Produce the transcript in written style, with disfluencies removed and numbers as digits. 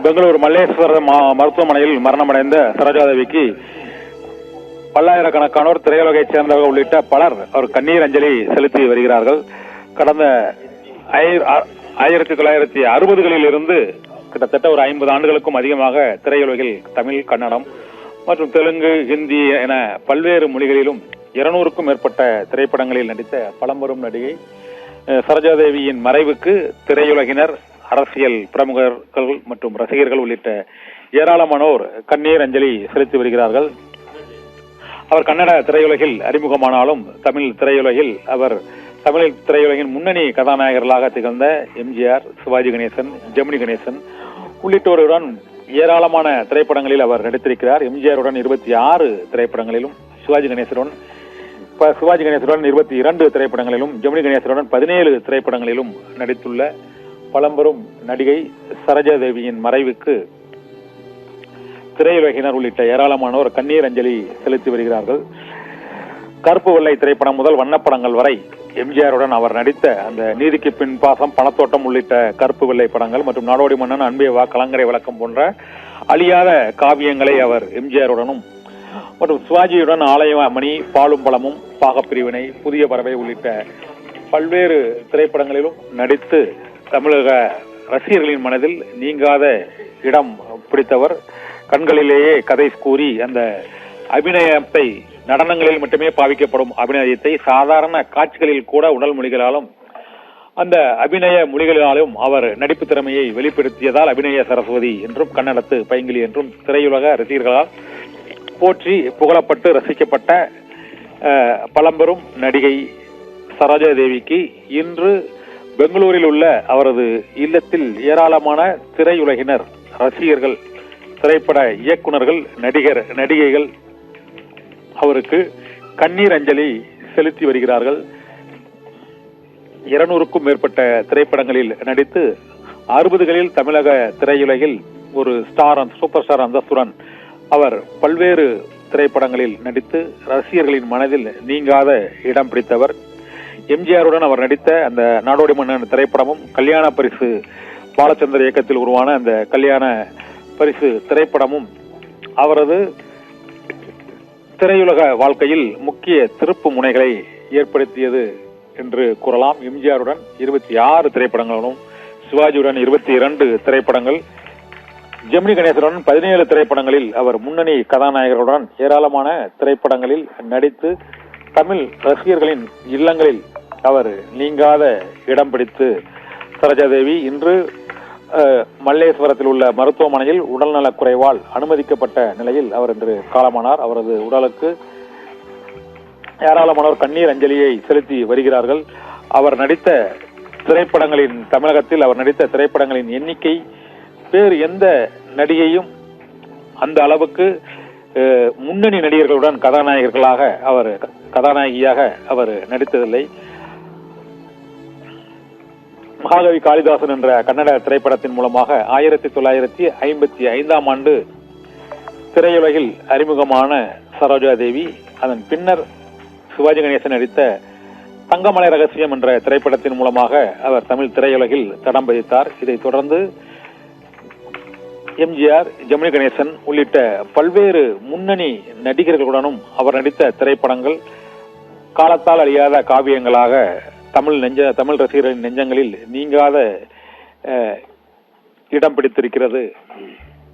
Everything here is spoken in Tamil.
பெங்களூரு மல்லேஸ்வர மருத்துவமனையில் மரணமடைந்த சரோஜாதேவிக்கு பல்லாயிரக்கணக்கானோர் திரையுலகைச் சேர்ந்தவர்கள் உள்ளிட்ட பலர் அவர் கண்ணீர் அஞ்சலி செலுத்தி வருகிறார்கள். கடந்த 1960களில் இருந்து கிட்டத்தட்ட ஒரு 50 ஆண்டுகளுக்கும் அதிகமாக திரையுலகில் தமிழ், கன்னடம் மற்றும் தெலுங்கு, ஹிந்தி என பல்வேறு மொழிகளிலும் 200க்கும் மேற்பட்ட திரைப்படங்களில் நடித்த பழம்பெரும் நடிகை சரோஜாதேவியின் மறைவுக்கு திரையுலகினர், அரசியல் பிரமுகர்கள் மற்றும் ரசிகர்கள் உள்ளிட்ட ஏராளமானோர் கண்ணீர் அஞ்சலி செலுத்தி வருகிறார்கள். அவர் கன்னட திரையுலகில் அறிமுகமானாலும் தமிழ் திரையுலகில் அவர் தமிழ் திரையுலகின் முன்னணி கதாநாயகர்களாக திகழ்ந்த எம்ஜிஆர், சிவாஜி கணேசன், ஜெமினி கணேசன் உள்ளிட்டோருடன் ஏராளமான திரைப்படங்களில் அவர் நடித்திருக்கிறார். எம்ஜிஆருடன் 26 திரைப்படங்களிலும், சிவாஜி கணேசனுடன் 22 திரைப்படங்களிலும், ஜெமினி கணேசனுடன் 17 திரைப்படங்களிலும் நடித்துள்ள பழம்பெரும் நடிகை சரோஜாதேவியின் மறைவுக்கு திரையுலகினர் உள்ளிட்ட ஏராளமானோர் கண்ணீர் அஞ்சலி செலுத்தி வருகிறார்கள். கருப்பு வெள்ளை திரைப்படம் முதல் வண்ணப்படங்கள் வரை எம்ஜிஆருடன் அவர் நடித்த அந்த நீதிக்கு பின் பாசம், பணத்தோட்டம் உள்ளிட்ட கருப்பு வெள்ளை படங்கள் மற்றும் நாடோடி மன்னன், அன்பே வா, கலங்கரை விளக்கம் போன்ற அழியாத காவியங்களை அவர் எம்ஜிஆருடனும் மற்றும் சிவாஜியுடன் ஆலயமணி, பாலும் பழமும், பாகப்பிரிவினை, புதிய பறவை உள்ளிட்ட பல்வேறு திரைப்படங்களிலும் நடித்து தமிழக ரசிகர்களின் மனதில் நீங்காத இடம் பிடித்தவர். கண்களிலேயே கதை கூறி அந்த அபிநயத்தை, நடனங்களில் மட்டுமே பாவிக்கப்படும் அபிநயத்தை சாதாரண காட்சிகளில் கூட உடல் மொழிகளாலும் அந்த அபிநய மொழிகளினாலும் அவர் நடிப்பு திறமையை வெளிப்படுத்தியதால் அபிநய சரஸ்வதி என்றும் கன்னடத்து பைங்கிலி என்றும் திரையுலக ரசிகர்களால் போற்றி புகழப்பட்டு ரசிக்கப்பட்ட பழம்பெரும் நடிகை சரோஜாதேவிக்கு இன்று பெங்களூரில் உள்ள அவரது இல்லத்தில் ஏராளமான திரையுலகினர், ரசிகர்கள், திரைப்பட இயக்குநர்கள், நடிகைகள் அவருக்கு கண்ணீர் அஞ்சலி செலுத்தி வருகிறார்கள். 200க்கும் மேற்பட்ட திரைப்படங்களில் நடித்து 60களில் தமிழக திரையுலகில் ஒரு சூப்பர் ஸ்டார் அந்தஸ்துடன் அவர் பல்வேறு திரைப்படங்களில் நடித்து ரசிகர்களின் மனதில் நீங்காத இடம் பிடித்தவர். எம்ஜிஆருடன் அவர் நடித்த அந்த நாடோடி மன்னன் திரைப்படமும், கல்யாண பரிசு பாலச்சந்தர் இயக்கத்தில் உருவான அந்த கல்யாண பரிசு திரைப்படமும் அவரது திரையுலக வாழ்க்கையில் முக்கிய திருப்பு முனைகளை ஏற்படுத்தியது என்று கூறலாம். எம்ஜிஆருடன் 26 திரைப்படங்களும், சிவாஜியுடன் 22 திரைப்படங்கள், ஜெமினி கணேசனுடன் 17 திரைப்படங்களில் அவர் முன்னணி கதாநாயகர்களுடன் ஏராளமான திரைப்படங்களில் நடித்து தமிழ் ரசிகர்களின் இல்லங்களில் அவர் நீங்காத இடம் பிடித்து சரோஜாதேவி இன்று மல்லேஸ்வரத்தில் உள்ள மருத்துவமனையில் உடல்நலக் குறைவால் அனுமதிக்கப்பட்ட நிலையில் அவர் இன்று காலமானார். அவரது உடலுக்கு ஏராளமானோர் கண்ணீர் அஞ்சலியை செலுத்தி வருகிறார்கள். அவர் நடித்த திரைப்படங்களின், தமிழகத்தில் அவர் நடித்த திரைப்படங்களின் எண்ணிக்கை வேறு எந்த நடிகையும் அந்த அளவுக்கு முன்னணி நடிகர்களுடன் கதாநாயகியாக அவர் நடித்ததில்லை. மகாகவி காளிதாசன் என்ற கன்னட திரைப்படத்தின் மூலமாக 1955ஆம் ஆண்டு திரையுலகில் அறிமுகமான சரோஜாதேவி அதன் பின்னர் சிவாஜி கணேசன் நடித்த தங்கமலை ரகசியம் என்ற திரைப்படத்தின் மூலமாக அவர் தமிழ் திரையுலகில் தடம் பதித்தார். இதைத் தொடர்ந்து எம்ஜிஆர், ஜெமினி கணேசன் உள்ளிட்ட பல்வேறு முன்னணி நடிகர்களுடனும் அவர் நடித்த திரைப்படங்கள் காலத்தால் அழியாத காவியங்களாக தமிழ் ரசிகர்களின் நெஞ்சங்களில் நீங்காத இடம் பிடித்திருக்கிறது.